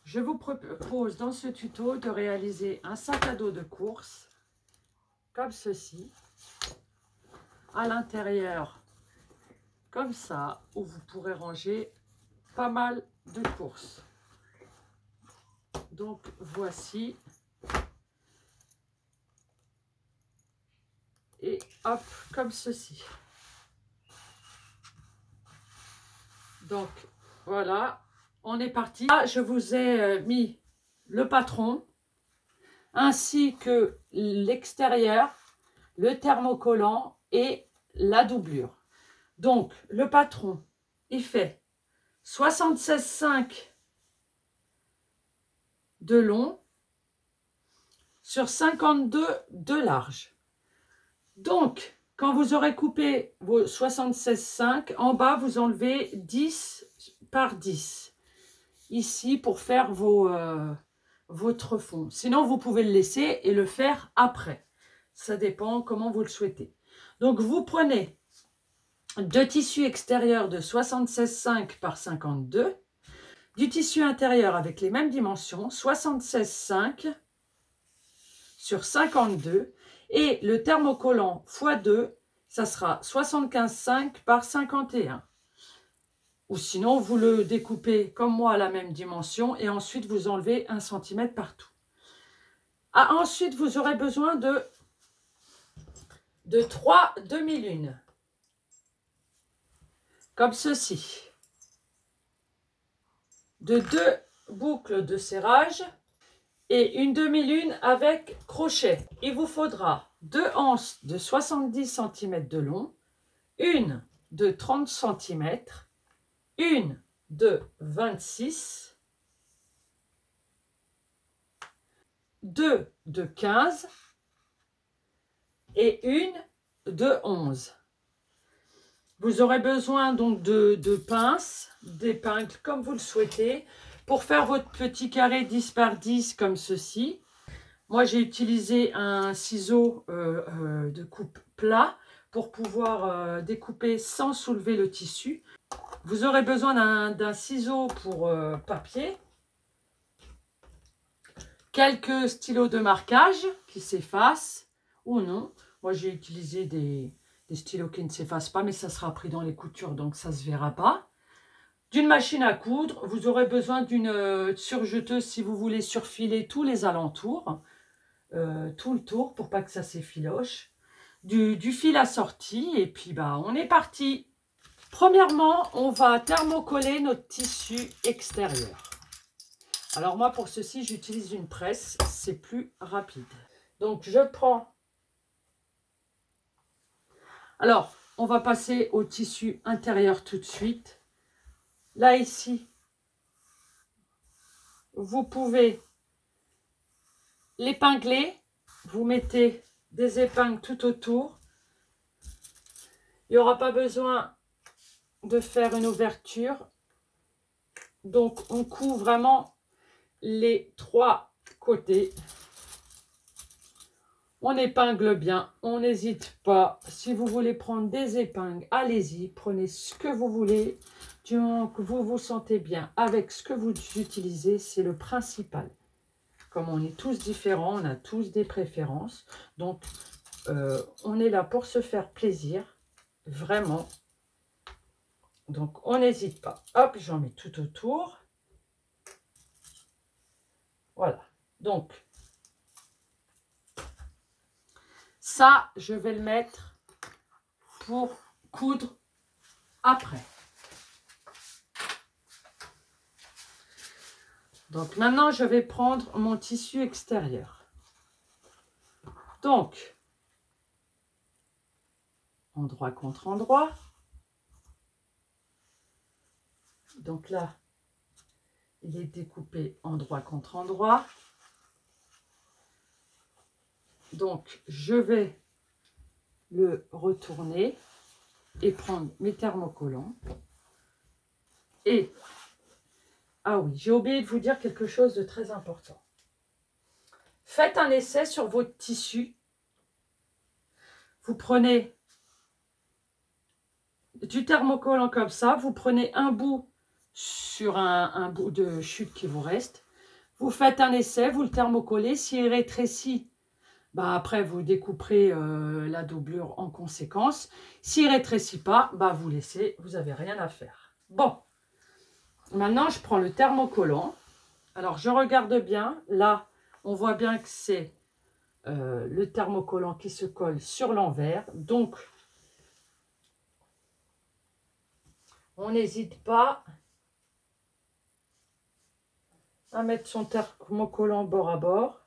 Je vous propose dans ce tuto de réaliser un sac à dos de course comme ceci, à l'intérieur comme ça, où vous pourrez ranger pas mal de courses. Donc voici, et hop, comme ceci. Donc voilà, on est parti. Là, je vous ai mis le patron ainsi que l'extérieur, le thermocollant et la doublure. Donc le patron, il fait 76,5 de long sur 52 de large. Donc quand vous aurez coupé vos 76,5, en bas vous enlevez 10 par 10 ici pour faire votre fond. Sinon vous pouvez le laisser et le faire après. Ça dépend comment vous le souhaitez. Donc vous prenez deux tissus extérieurs de 76,5 par 52, du tissu intérieur avec les mêmes dimensions, 76,5 sur 52, et le thermocollant x2, ça sera 75,5 par 51. Ou sinon, vous le découpez comme moi à la même dimension et ensuite vous enlevez 1 cm partout. Ensuite, vous aurez besoin de 3 demi-lunes. Comme ceci. De 2 boucles de serrage et une demi-lune avec crochet. Il vous faudra 2 anses de 70 cm de long, une de 30 cm, une de 26, 2 de 15 et une de 11. Vous aurez besoin donc de pinces, d'épingles comme vous le souhaitez pour faire votre petit carré 10 par 10 comme ceci. Moi j'ai utilisé un ciseau de coupe plat pour pouvoir découper sans soulever le tissu. Vous aurez besoin d'un ciseau pour papier, quelques stylos de marquage qui s'effacent ou non. Moi j'ai utilisé des stylos qui ne s'effacent pas, mais ça sera pris dans les coutures, donc ça ne se verra pas. D'une machine à coudre, vous aurez besoin d'une surjeteuse si vous voulez surfiler tous les alentours, tout le tour pour pas que ça s'effiloche. Du fil assorti, et puis bah on est parti. Premièrement, on va thermocoller notre tissu extérieur. Alors moi pour ceci, j'utilise une presse, c'est plus rapide. Donc je prends... Alors, on va passer au tissu intérieur tout de suite. Là, ici, vous pouvez l'épingler. Vous mettez des épingles tout autour. Il n'y aura pas besoin de faire une ouverture. Donc, on coud vraiment les 3 côtés. On épingle bien, on n'hésite pas. Si vous voulez prendre des épingles, allez-y, prenez ce que vous voulez. Du moment que vous vous sentez bien avec ce que vous utilisez, c'est le principal. Comme on est tous différents, on a tous des préférences. Donc, on est là pour se faire plaisir, vraiment. Donc, on n'hésite pas. Hop, j'en mets tout autour. Voilà. Donc, ça, je vais le mettre pour coudre après. Donc maintenant, je vais prendre mon tissu extérieur. Donc, endroit contre endroit. Donc là, il est découpé endroit contre endroit. Donc, je vais le retourner et prendre mes thermocollants. Et, ah oui, j'ai oublié de vous dire quelque chose de très important. Faites un essai sur votre tissu. Vous prenez du thermocollant comme ça, vous prenez un bout sur un bout de chute qui vous reste. Vous faites un essai, vous le thermocollez. S'il rétrécit, bah après, vous découperez la doublure en conséquence. S'il ne rétrécit pas, bah vous laissez, vous n'avez rien à faire. Bon, maintenant, je prends le thermocollant. Alors, je regarde bien. Là, on voit bien que c'est le thermocollant qui se colle sur l'envers. Donc, on n'hésite pas à mettre son thermocollant bord à bord.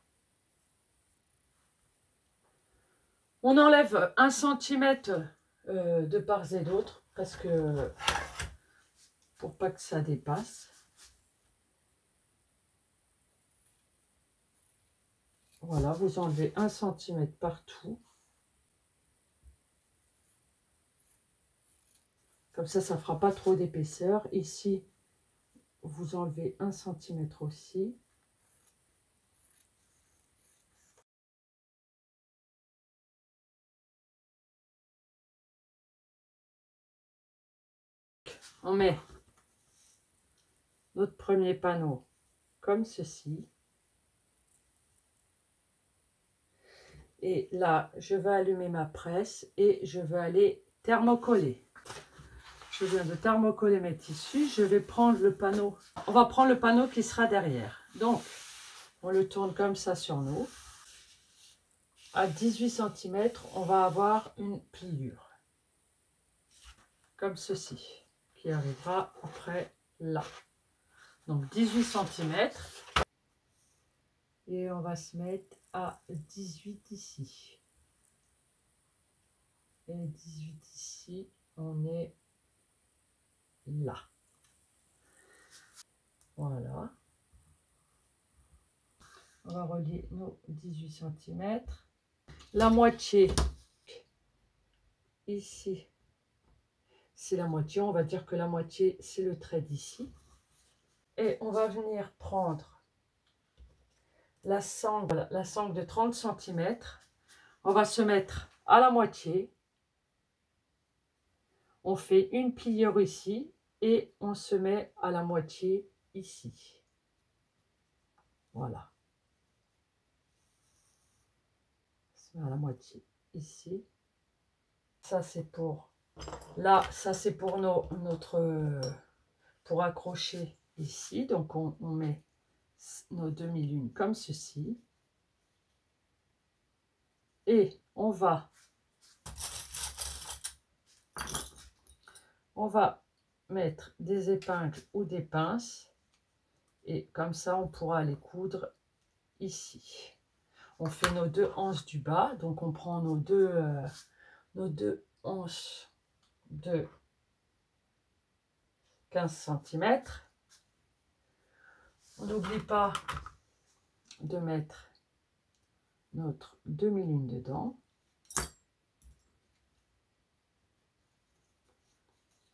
On enlève 1 cm de part et d'autre parce que pour pas que ça dépasse. Voilà, vous enlevez 1 cm partout. Comme ça ne fera pas trop d'épaisseur. Ici, vous enlevez 1 cm aussi. On met notre premier panneau comme ceci. Et là, je vais allumer ma presse et je vais aller thermocoller. Je viens de thermocoller mes tissus. Je vais prendre le panneau. On va prendre le panneau qui sera derrière. Donc, on le tourne comme ça sur nous. À 18 cm, on va avoir une pliure. Comme ceci, qui arrivera après là. Donc 18 cm. Et on va se mettre à 18 ici. Et 18 ici, on est là. Voilà. On va relier nos 18 cm. La moitié, ici, c'est la moitié. On va dire que la moitié, c'est le trait d'ici. Et on va venir prendre la sangle de 30 cm. On va se mettre à la moitié. On fait une pliure ici et on se met à la moitié ici. Voilà. On se met à la moitié ici. Ça c'est pour là, ça c'est pour pour accrocher ici. Donc on met nos demi-lunes comme ceci. Et on va mettre des épingles ou des pinces. Et comme ça, on pourra les coudre ici. On fait nos 2 anses du bas. Donc on prend nos deux anses de 15 cm. On n'oublie pas de mettre notre demi-lune dedans.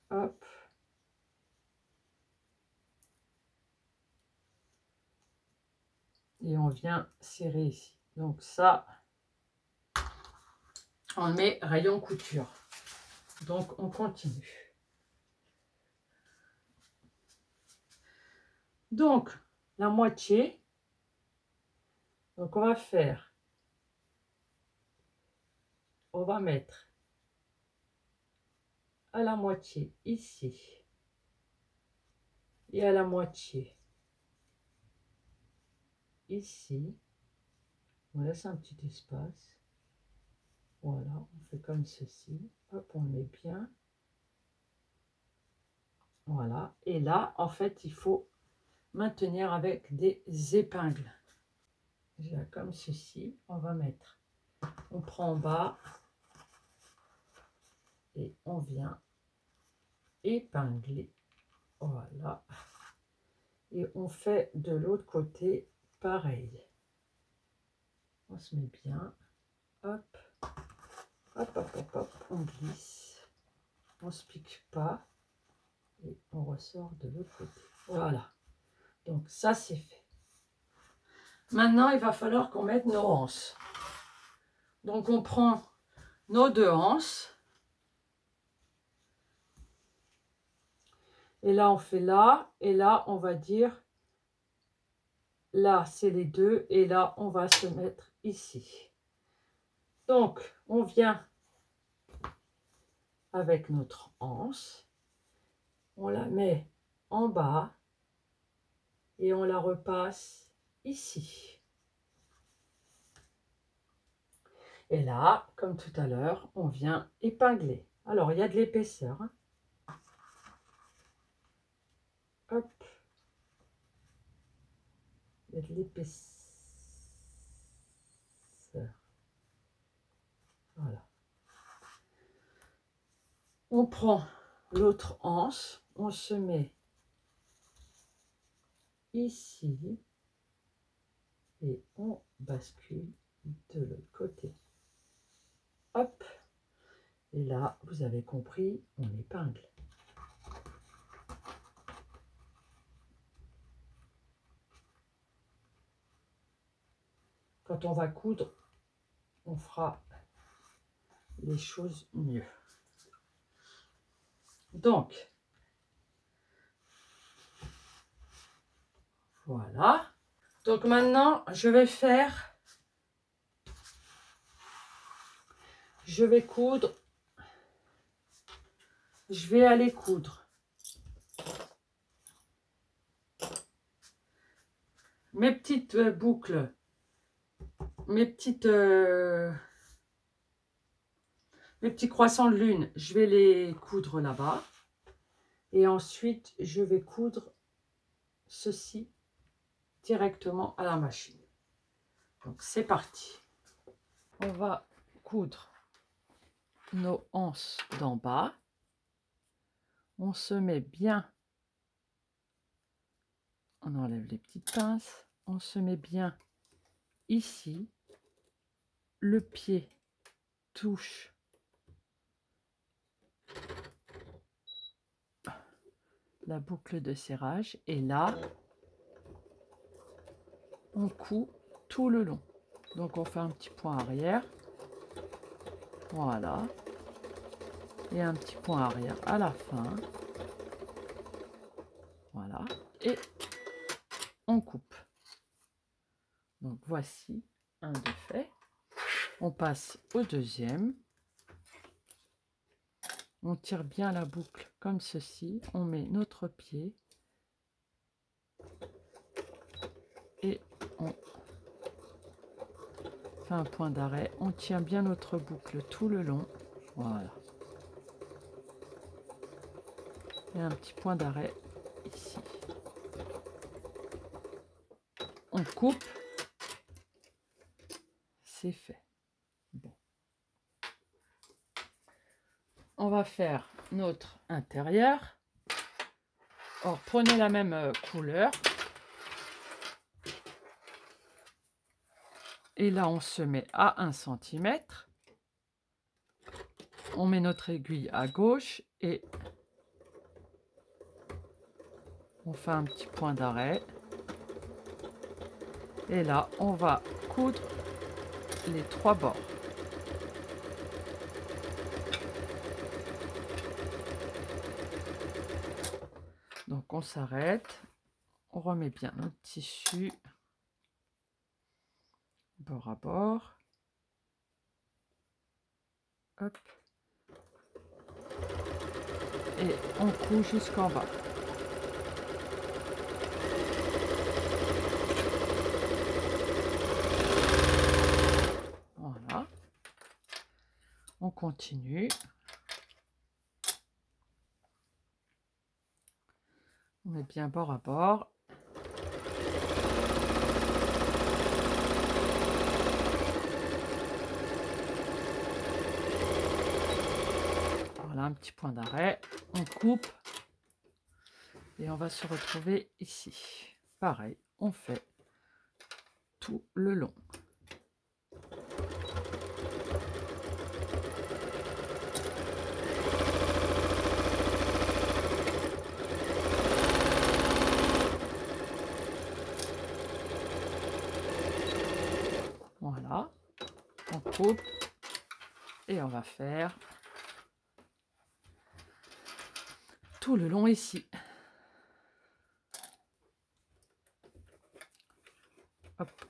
Hop. Et on vient serrer ici. Donc ça, on met rayon couture. Donc on continue. Donc la moitié. Donc on va mettre à la moitié ici et à la moitié ici. On laisse un petit espace. Voilà, on fait comme ceci. Hop, on met bien. Voilà. Et là, en fait, il faut maintenir avec des épingles. Déjà comme ceci. On va mettre. On prend en bas et on vient épingler. Voilà. Et on fait de l'autre côté pareil. On se met bien. Hop. Hop, hop, hop, hop. On glisse. On ne se pique pas. Et on ressort de l'autre côté. Voilà. Donc ça, c'est fait. Maintenant, il va falloir qu'on mette nos anses. Donc on prend nos 2 anses. Et là, on fait là. Et là, on va dire là, c'est les deux. Et là, on va se mettre ici. Donc, on vient avec notre anse. On la met en bas. Et on la repasse ici. Et là, comme tout à l'heure, on vient épingler. Alors, il y a de l'épaisseur. Hein. Hop. Il y a de l'épaisseur. Voilà. On prend l'autre anse, on se met ici et on bascule de l'autre côté. Hop. Et là, vous avez compris, on épingle. Quand on va coudre, on fera les choses mieux. Donc, voilà. Donc maintenant, je vais coudre. Je vais aller coudre mes petites boucles, mes petits croissants de lune. Je vais les coudre là-bas. Et ensuite, je vais coudre ceci directement à la machine. Donc, c'est parti. On va coudre nos anses d'en bas. On se met bien, on enlève les petites pinces, on se met bien ici, le pied touche la boucle de serrage et là, on coud tout le long. Donc on fait un petit point arrière, voilà, et un petit point arrière à la fin, voilà, et on coupe. Donc voici un de fait. On passe au deuxième. On tire bien la boucle comme ceci. On met notre pied et on fait un point d'arrêt. On tient bien notre boucle tout le long. Voilà. Et un petit point d'arrêt ici. On coupe. C'est fait. Bon. On va faire notre intérieur. Alors, prenez la même couleur. Et là, on se met à 1 cm. On met notre aiguille à gauche et on fait un petit point d'arrêt. Et là, on va coudre les 3 bords. Donc, on s'arrête. On remet bien notre tissu bord à bord. Hop. Et on coud jusqu'en bas. Voilà. On continue. On met bien bord à bord. Voilà, un petit point d'arrêt. On coupe. Et on va se retrouver ici. Pareil, on fait tout le long. Voilà, on coupe et on va faire tout le long ici.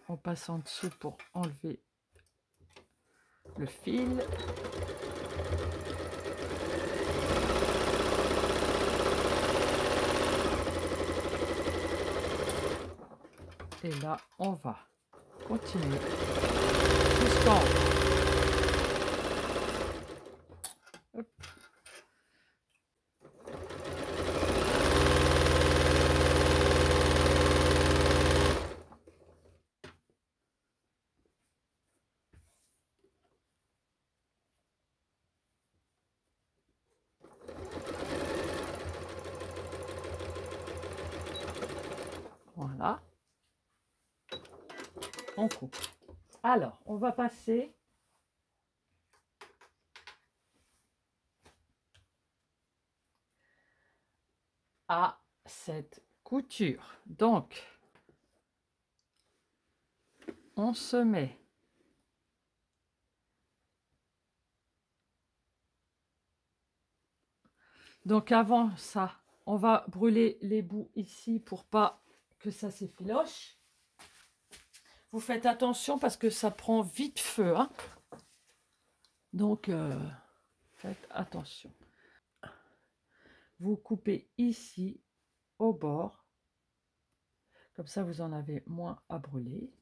On passe en dessous pour enlever le fil. Et là, on va continuer jusqu'en haut. Hop. Voilà. On coupe. Alors, on va passer à cette couture. Donc, on se met donc avant ça, on va brûler les bouts ici pour pas que ça s'effiloche. Vous faites attention parce que ça prend vite feu, hein. Donc, faites attention. Vous coupez ici au bord. Comme ça, vous en avez moins à brûler.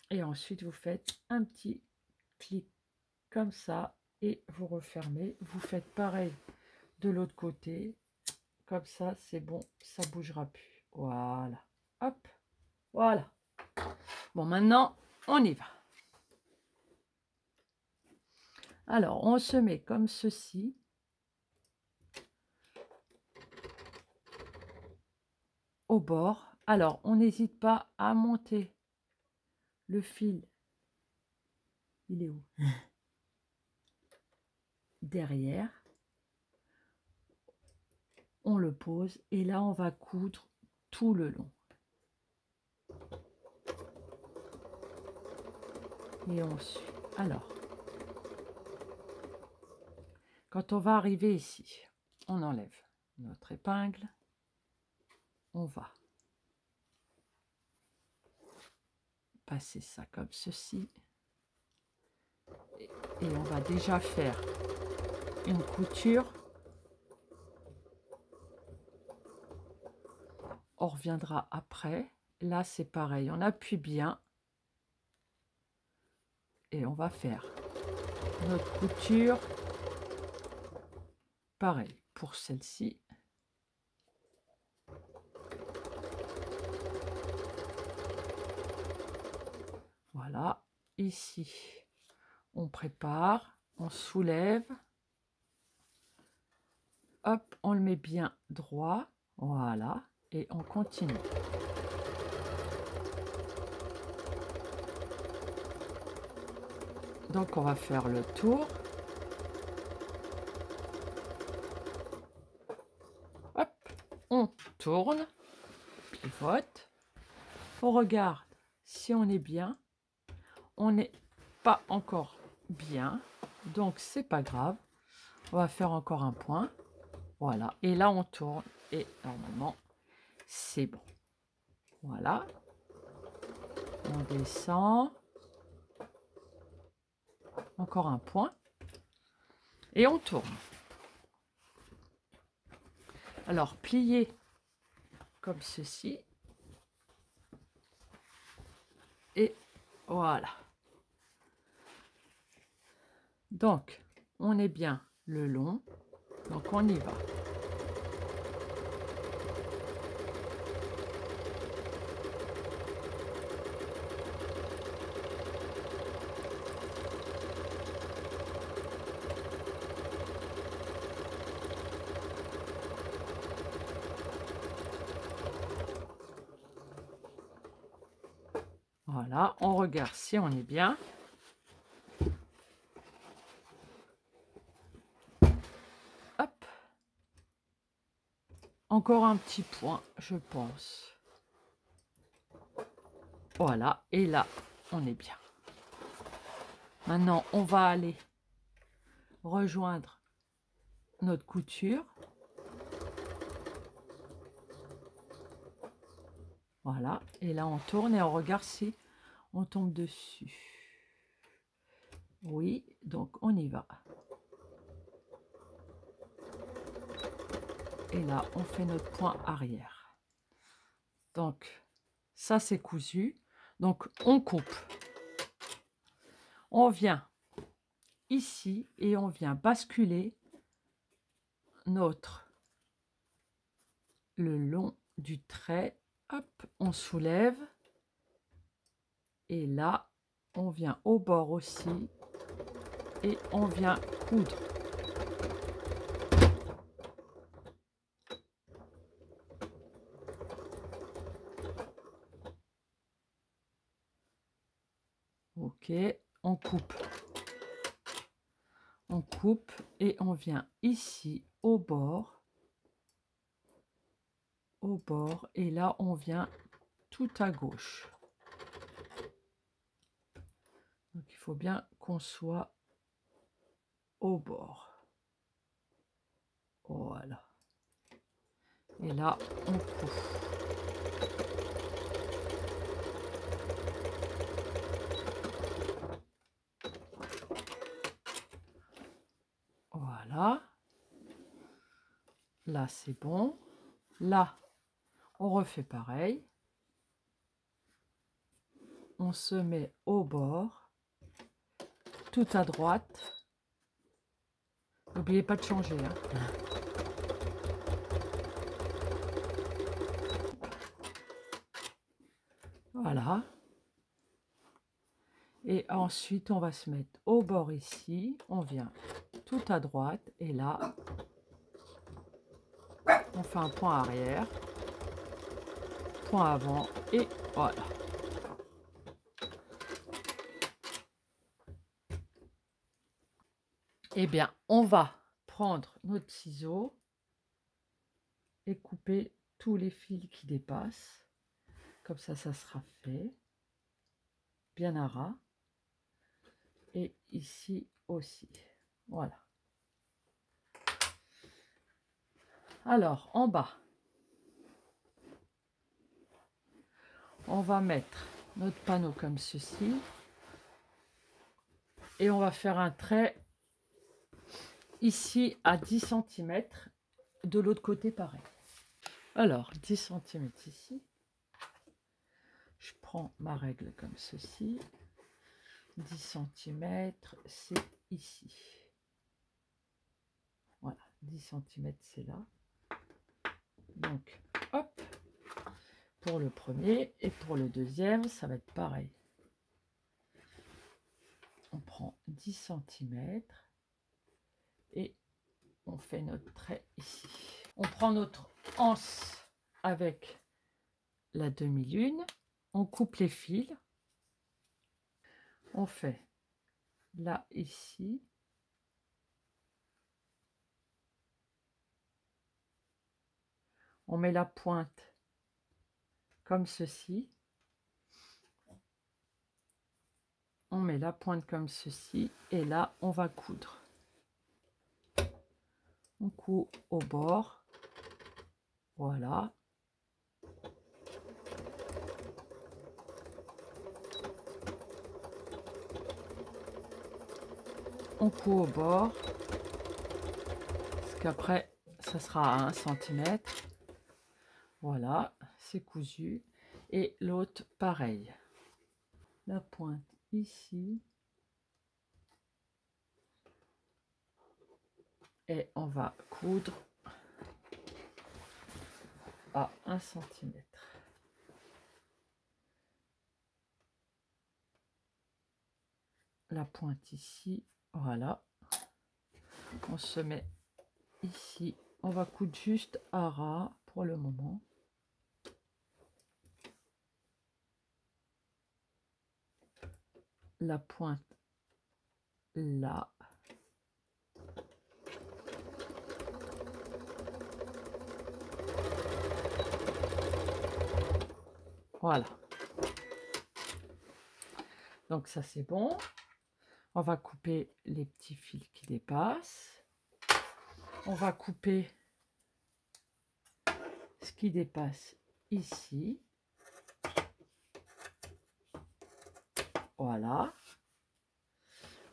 Et ensuite, vous faites un petit clic comme ça et vous refermez. Vous faites pareil de l'autre côté. Comme ça, c'est bon, ça bougera plus. Voilà. Hop. Voilà. Bon, maintenant, on y va. Alors, on se met comme ceci. Au bord. Alors, on n'hésite pas à monter le fil. Il est où? Derrière. On le pose et là, on va coudre tout le long. Et on suit. Alors, quand on va arriver ici, on enlève notre épingle. On va passer ça comme ceci. Et on va déjà faire une couture. On reviendra après. Là, c'est pareil. On appuie bien. Et on va faire notre couture. Pareil pour celle-ci. Voilà. Ici, on prépare. On soulève. Hop, on le met bien droit. Voilà. Et on continue. Donc, on va faire le tour. Hop, on tourne, pivote. On regarde si on est bien. On n'est pas encore bien, donc c'est pas grave. On va faire encore un point. Voilà, et là on tourne et normalement c'est bon. Voilà, on descend. Encore un point. Et on tourne. Alors, plier comme ceci. Et voilà. Donc, on est bien le long. Donc, on y va. Voilà, on regarde si on est bien. Hop. Encore un petit point, je pense. Voilà, et là, on est bien. Maintenant, on va aller rejoindre notre couture. Voilà, et là on tourne et on regarde si on tombe dessus. Oui, donc on y va. Et là, on fait notre point arrière. Donc, ça c'est cousu. Donc, on coupe. On vient ici et on vient basculer le long du trait. Hop, on soulève. Et là, on vient au bord aussi. Et on vient coudre. Ok, on coupe. On coupe et on vient ici au bord. Au bord. Et là, on vient tout à gauche. Donc, il faut bien qu'on soit au bord. Voilà. Et là, on coupe. Voilà. Là, c'est bon. Là, on refait pareil. On se met au bord, tout à droite. N'oubliez pas de changer. Hein. Voilà. Et ensuite, on va se mettre au bord ici. On vient tout à droite. Et là, on fait un point arrière, point avant. Et voilà. Eh bien, on va prendre notre ciseau et couper tous les fils qui dépassent. Comme ça sera fait. Bien à ras. Et ici aussi. Voilà. Alors, en bas, on va mettre notre panneau comme ceci. Et on va faire un trait ici à 10 cm. De l'autre côté, pareil. Alors, 10 cm ici. Je prends ma règle comme ceci. 10 cm, c'est ici. Voilà, 10 cm, c'est là. Donc, hop, pour le premier et pour le deuxième, ça va être pareil. On prend 10 cm et on fait notre trait ici. On prend notre anse avec la demi-lune, on coupe les fils, on fait là, ici, on met la pointe comme ceci, on met la pointe comme ceci, et là, on va coudre. On coud au bord, voilà. On coud au bord, parce qu'après, ça sera à 1 cm. Voilà, c'est cousu. Et l'autre, pareil. La pointe ici. Et on va coudre à 1 cm. La pointe ici, voilà. On se met ici. On va coudre juste à ras pour le moment. La pointe là. Voilà. Donc ça c'est bon. On va couper les petits fils qui dépassent. On va couper ce qui dépasse ici. Voilà.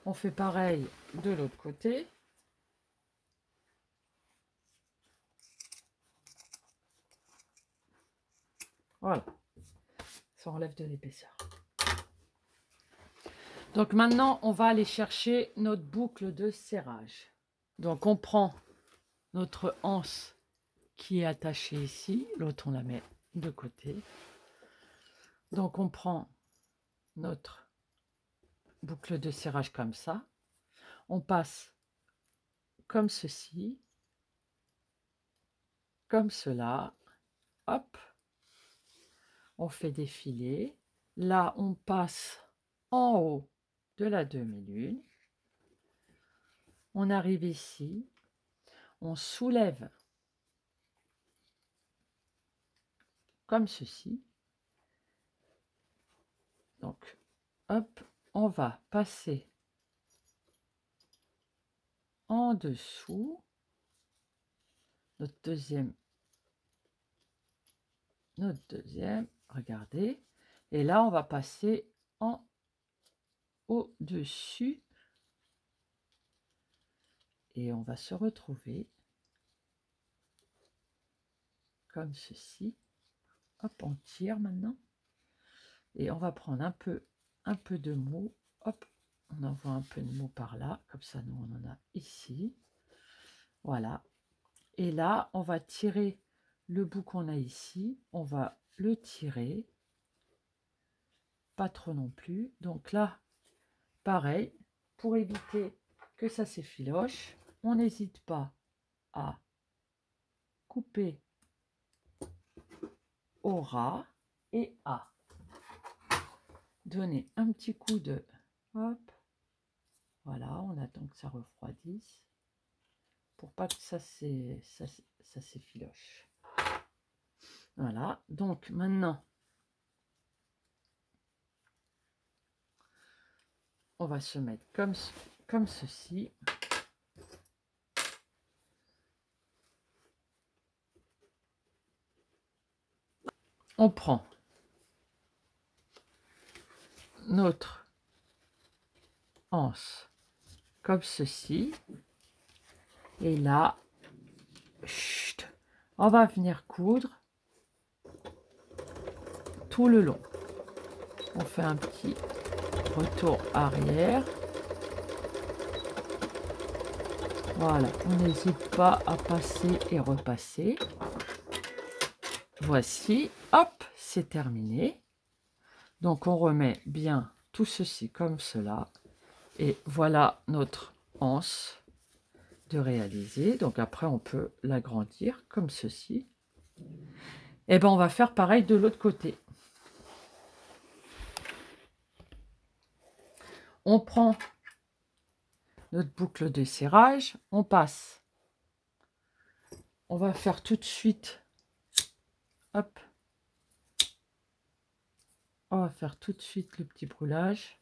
On fait pareil de l'autre côté. Voilà. Ça enlève de l'épaisseur. Donc maintenant, on va aller chercher notre boucle de serrage. Donc on prend notre anse qui est attachée ici. L'autre, on la met de côté. Donc on prend notre boucle de serrage comme ça. On passe comme ceci, comme cela. Hop. On fait défiler. Là, on passe en haut de la demi-lune. On arrive ici. On soulève comme ceci. Donc, hop, on va passer en dessous notre deuxième, regardez. Et là, on va passer en au-dessus. Et on va se retrouver comme ceci. Hop, on tire maintenant. Et on va prendre un peu de mou. Hop, on envoie un peu de mou par là. Comme ça, nous, on en a ici. Voilà. Et là, on va tirer le bout qu'on a ici. On va le tirer. Pas trop non plus. Donc là, pareil, pour éviter que ça s'effiloche, on n'hésite pas à couper au ras et à donner un petit coup de hop, voilà, on attend que ça refroidisse pour pas que ça s'effiloche. Voilà, donc maintenant on va se mettre comme ceci. On prend notre anse comme ceci. Et là, chut, on va venir coudre tout le long. On fait un petit retour arrière. Voilà, on n'hésite pas à passer et repasser. Voici, hop, c'est terminé. Donc on remet bien tout ceci comme cela. Et voilà notre anse de réaliser. Donc après on peut l'agrandir comme ceci. Et bien on va faire pareil de l'autre côté. On prend notre boucle de serrage, on passe. On va faire tout de suite, hop, on va faire tout de suite le petit brûlage.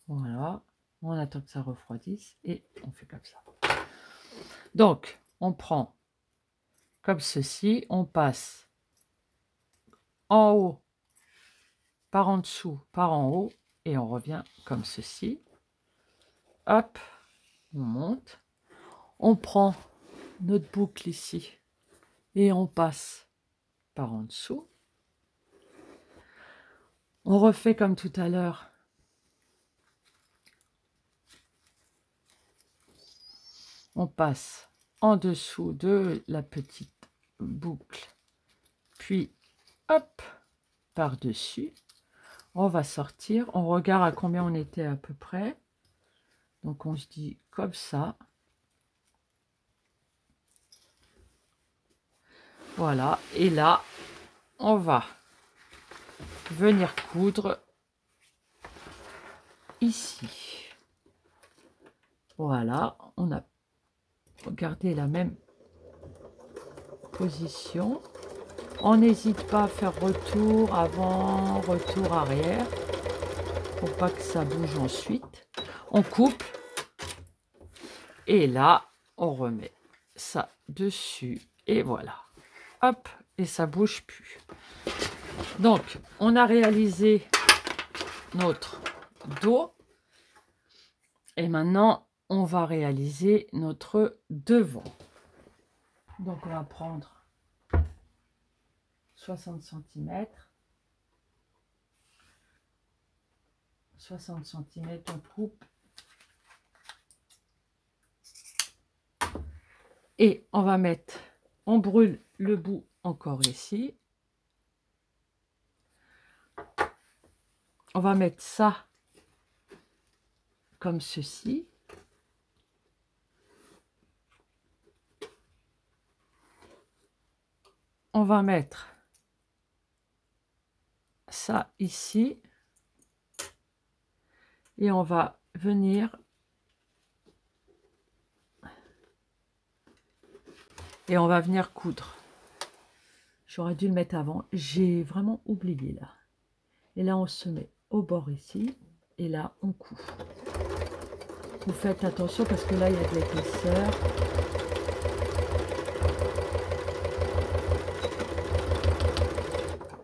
Voilà, on attend que ça refroidisse et on fait comme ça. Donc, on prend comme ceci, on passe en haut, par en dessous, par en haut, et on revient comme ceci. Hop, on monte. On prend notre boucle ici et on passe par en dessous. On refait comme tout à l'heure. On passe en dessous de la petite boucle, puis hop, par-dessus. On va sortir, on regarde à combien on était à peu près. Donc on se dit comme ça. Voilà, et là, on va venir coudre ici. Voilà, on a gardé la même position. On n'hésite pas à faire retour avant, retour arrière, pour pas que ça bouge ensuite. On coupe, et là, on remet ça dessus, et voilà. Hop, et ça bouge plus. Donc, on a réalisé notre dos. Et maintenant, on va réaliser notre devant. Donc, on va prendre 60 cm. 60 cm, on coupe. Et on va mettre, on brûle le bout encore ici. On va mettre ça comme ceci. On va mettre ça ici. Et on va venir coudre. J'aurais dû le mettre avant. J'ai vraiment oublié là. Et là, on se met au bord ici. Et là, on coud. Vous faites attention parce que là, il y a de l'épaisseur.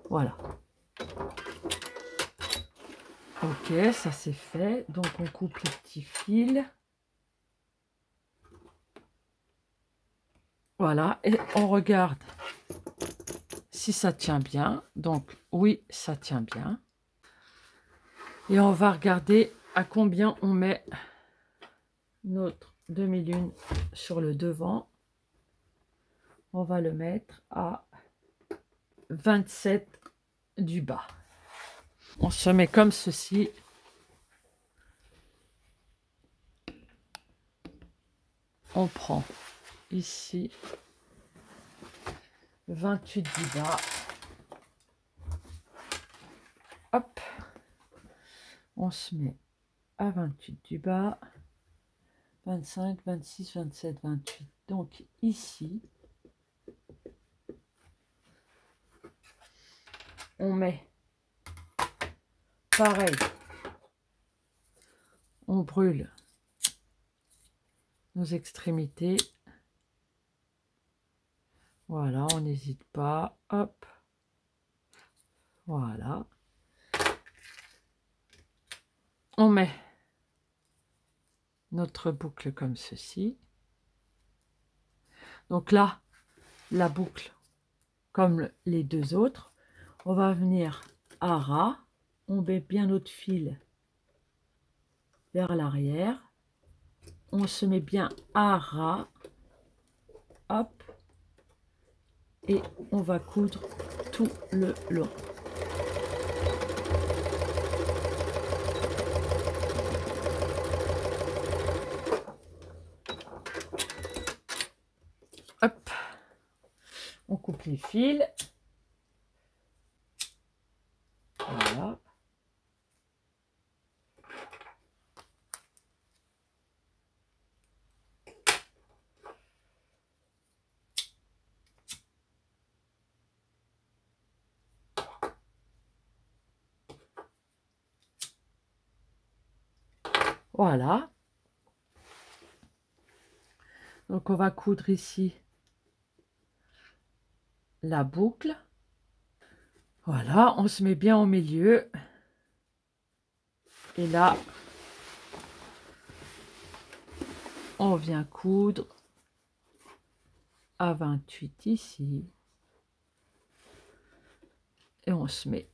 Voilà. Ok, ça c'est fait. Donc, on coupe les petits fils. Voilà. Et on regarde si ça tient bien. Donc, oui, ça tient bien. Et on va regarder à combien on met notre demi-lune sur le devant. On va le mettre à 27 du bas. On se met comme ceci. On prend ici 28 du bas. Hop. On se met à 28 du bas. 25, 26, 27, 28. Donc ici, on met pareil. On brûle nos extrémités. Voilà, on n'hésite pas. Hop. Voilà. On met notre boucle comme ceci. Donc là, la boucle, comme les deux autres, on va venir à ras. On met bien notre fil vers l'arrière. On se met bien à ras. Hop. Et on va coudre tout le long. Hop. On coupe les fils. Voilà. Voilà. Donc on va coudre ici la boucle. Voilà, on se met bien au milieu. Et là, on vient coudre à 28 ici. Et on se met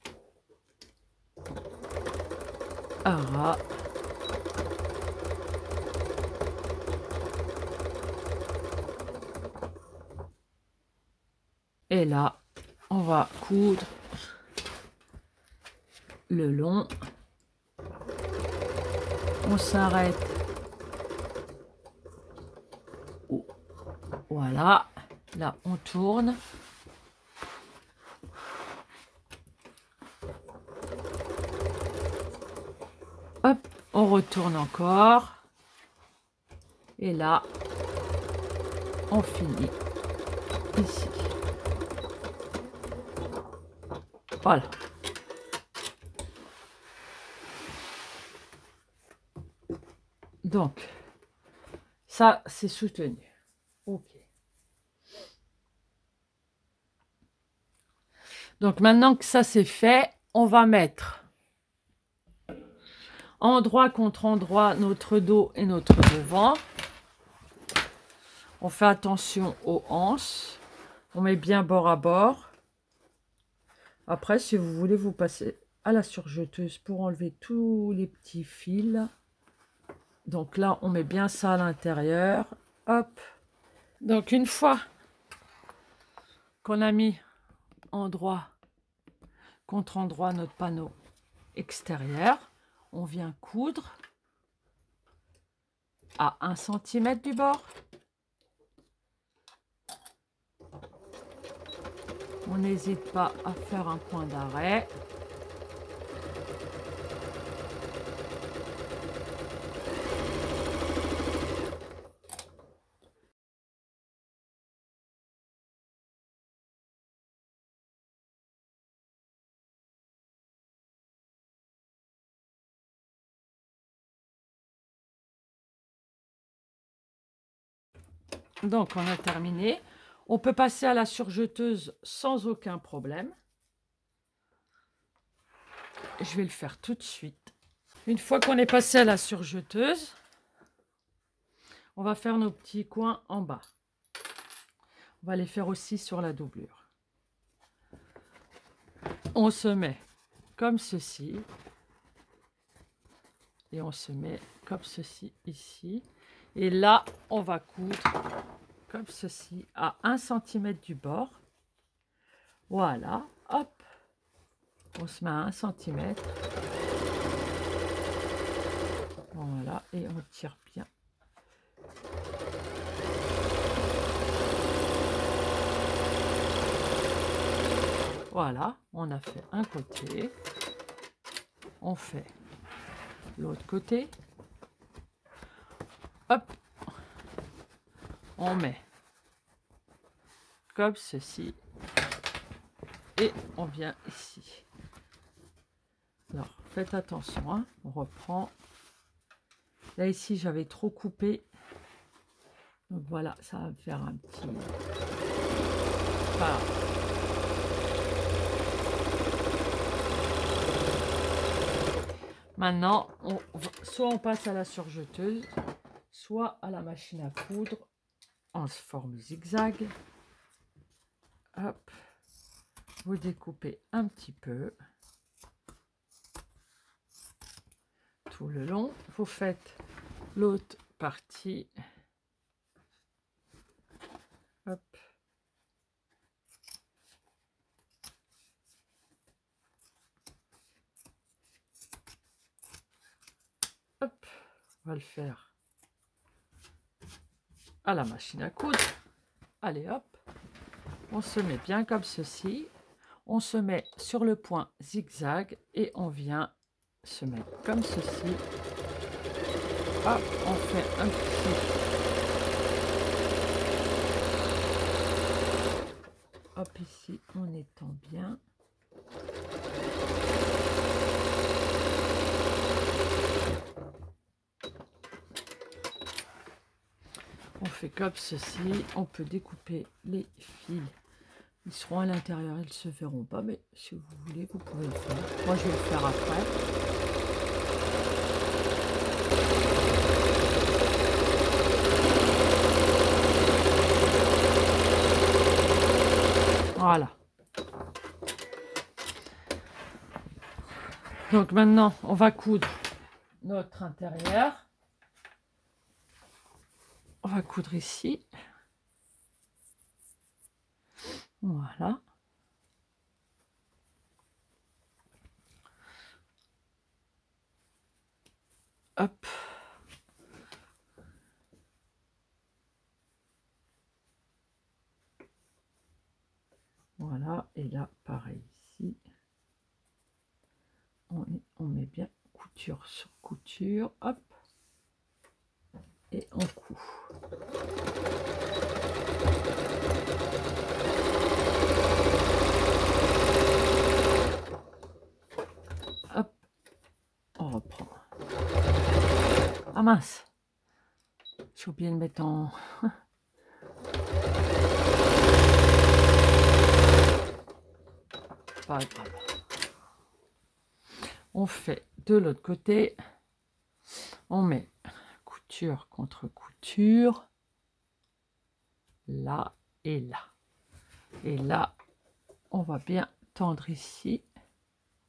à ras. Et là, on va coudre le long. On s'arrête. Voilà. Là, on tourne. Hop, on retourne encore. Et là, on finit ici. Voilà. Donc, ça, c'est soutenu. Ok. Donc maintenant que ça c'est fait, on va mettre endroit contre endroit notre dos et notre devant. On fait attention aux hanches. On met bien bord à bord. Après, si vous voulez, vous passez à la surjeteuse pour enlever tous les petits fils. Donc là, on met bien ça à l'intérieur. Hop. Donc une fois qu'on a mis endroit contre endroit notre panneau extérieur, on vient coudre à 1 cm du bord. On n'hésite pas à faire un point d'arrêt. Donc on a terminé. On peut passer à la surjeteuse sans aucun problème. Je vais le faire tout de suite. Une fois qu'on est passé à la surjeteuse, on va faire nos petits coins en bas. On va les faire aussi sur la doublure. On se met comme ceci. Et on se met comme ceci ici. Et là, on va coudre comme ceci à 1 cm du bord. Voilà, hop. On se met à 1 cm. Voilà, et on tire bien. Voilà, on a fait un côté. On fait l'autre côté. Hop. On met comme ceci. Et on vient ici. Alors, faites attention, hein, on reprend. Là, ici, j'avais trop coupé. Donc voilà, ça va me faire un petit... Voilà. Maintenant, soit on passe à la surjeteuse, soit à la machine à coudre en forme zigzag. Hop. Vous découpez un petit peu tout le long. Vous faites l'autre partie. Hop. Hop. On va le faire à la machine à coudre. Allez, hop. On se met bien comme ceci. On se met sur le point zigzag et on vient se mettre comme ceci. Hop, on fait un petit... Hop, ici, on étend bien. On fait comme ceci. On peut découper les fils. Ils seront à l'intérieur, ils ne se verront pas, mais si vous voulez, vous pouvez le faire. Moi, je vais le faire après. Voilà. Donc maintenant, on va coudre notre intérieur. On va coudre ici. Voilà. Hop. Voilà. Et là, pareil ici. On met bien couture sur couture. Hop. Et on coud. Hop, on reprend. Ah mince, j'ai oublié de mettre en... pas grave. On fait de l'autre côté. On met couture contre couture. Là et là. Et là, on va bien tendre ici.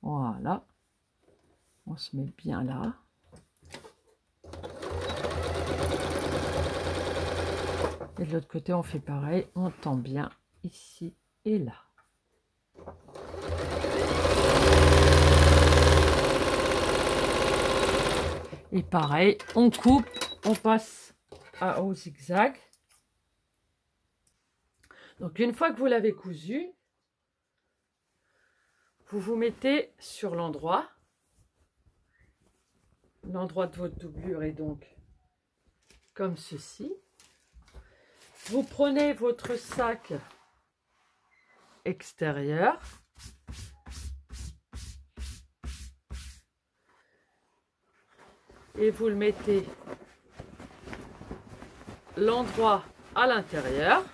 Voilà. On se met bien là. Et de l'autre côté, on fait pareil. On tend bien ici et là. Et pareil, on coupe, on passe au zigzag. Donc, une fois que vous l'avez cousu, vous vous mettez sur l'endroit. L'endroit de votre doublure est donc comme ceci. Vous prenez votre sac extérieur. Et vous le mettez l'endroit à l'intérieur.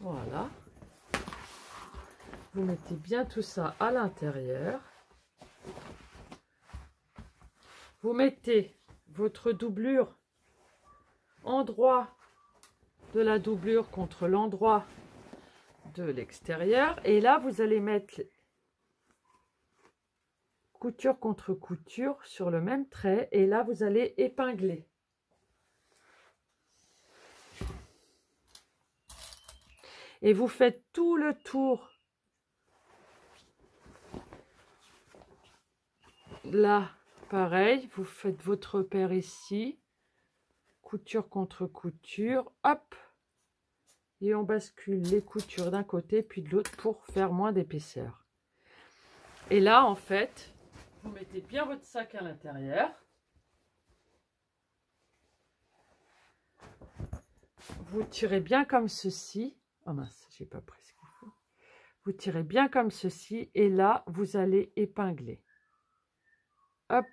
Voilà. Vous mettez bien tout ça à l'intérieur. Vous mettez votre doublure, endroit de la doublure contre l'endroit de l'extérieur. Et là, vous allez mettre couture contre couture sur le même trait. Et là, vous allez épingler. Et vous faites tout le tour. Là, pareil, vous faites votre repère ici. Couture contre couture. Hop. Et on bascule les coutures d'un côté puis de l'autre pour faire moins d'épaisseur. Et là, en fait, vous mettez bien votre sac à l'intérieur. Vous tirez bien comme ceci. Oh mince, j'ai pas pris ce qu'il faut. Vous tirez bien comme ceci et là, vous allez épingler. Hop.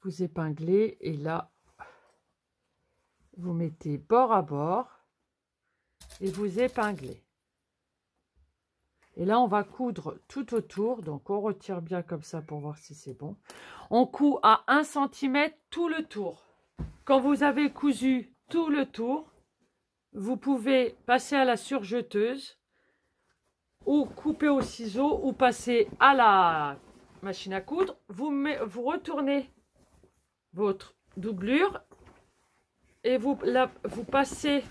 Vous épinglez et là, vous mettez bord à bord et vous épinglez. Et là, on va coudre tout autour. Donc, on retire bien comme ça pour voir si c'est bon. On coud à 1 cm tout le tour. Quand vous avez cousu tout le tour, vous pouvez passer à la surjeteuse ou couper au ciseau ou passer à la machine à coudre. Vous retournez votre doublure et vous passez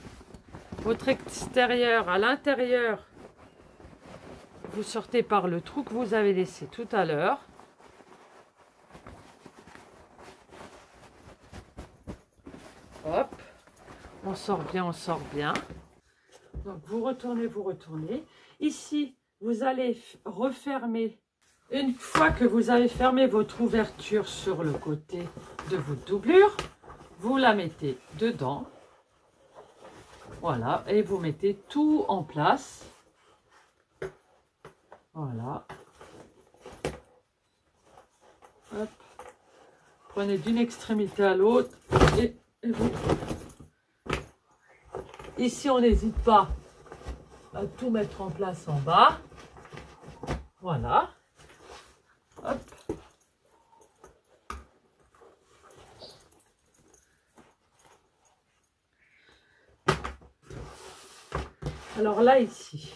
votre extérieur à l'intérieur. Vous sortez par le trou que vous avez laissé tout à l'heure. Hop, on sort bien, on sort bien. Donc vous retournez, vous retournez. Ici, vous allez refermer. Une fois que vous avez fermé votre ouverture sur le côté de votre doublure, vous la mettez dedans. Voilà, et vous mettez tout en place. Voilà. Hop. Prenez d'une extrémité à l'autre et vous... Ici, on n'hésite pas à tout mettre en place en bas. Voilà. Hop. Alors là, ici,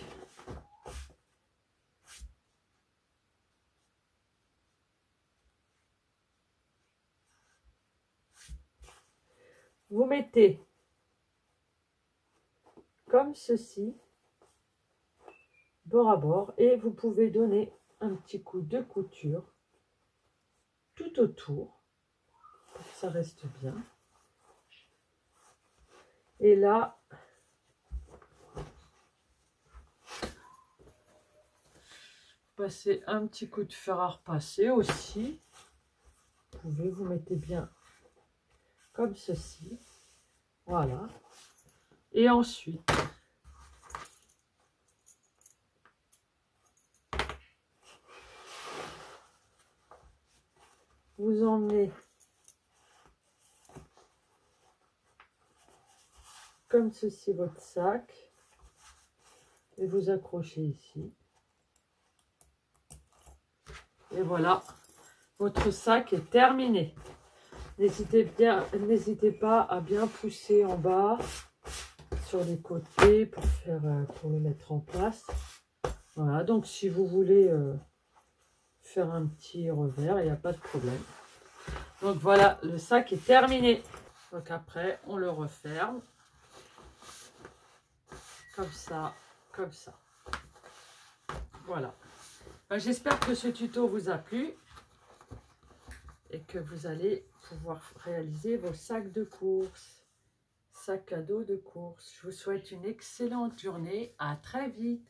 vous mettez comme ceci, bord à bord, et vous pouvez donner un petit coup de couture tout autour pour que ça reste bien. Et là, passez un petit coup de fer à repasser aussi. Vous mettez bien comme ceci. Voilà. Et ensuite, vous emmenez comme ceci votre sac et vous accrochez ici. Et voilà, votre sac est terminé. N'hésitez pas à bien pousser en bas sur les côtés pour le mettre en place. Voilà, donc si vous voulez faire un petit revers, il n'y a pas de problème. Donc voilà, le sac est terminé. Donc après, on le referme. Comme ça, comme ça. Voilà. J'espère que ce tuto vous a plu et que vous allez pouvoir réaliser vos sacs de course, sacs à dos de course. Je vous souhaite une excellente journée. À très vite.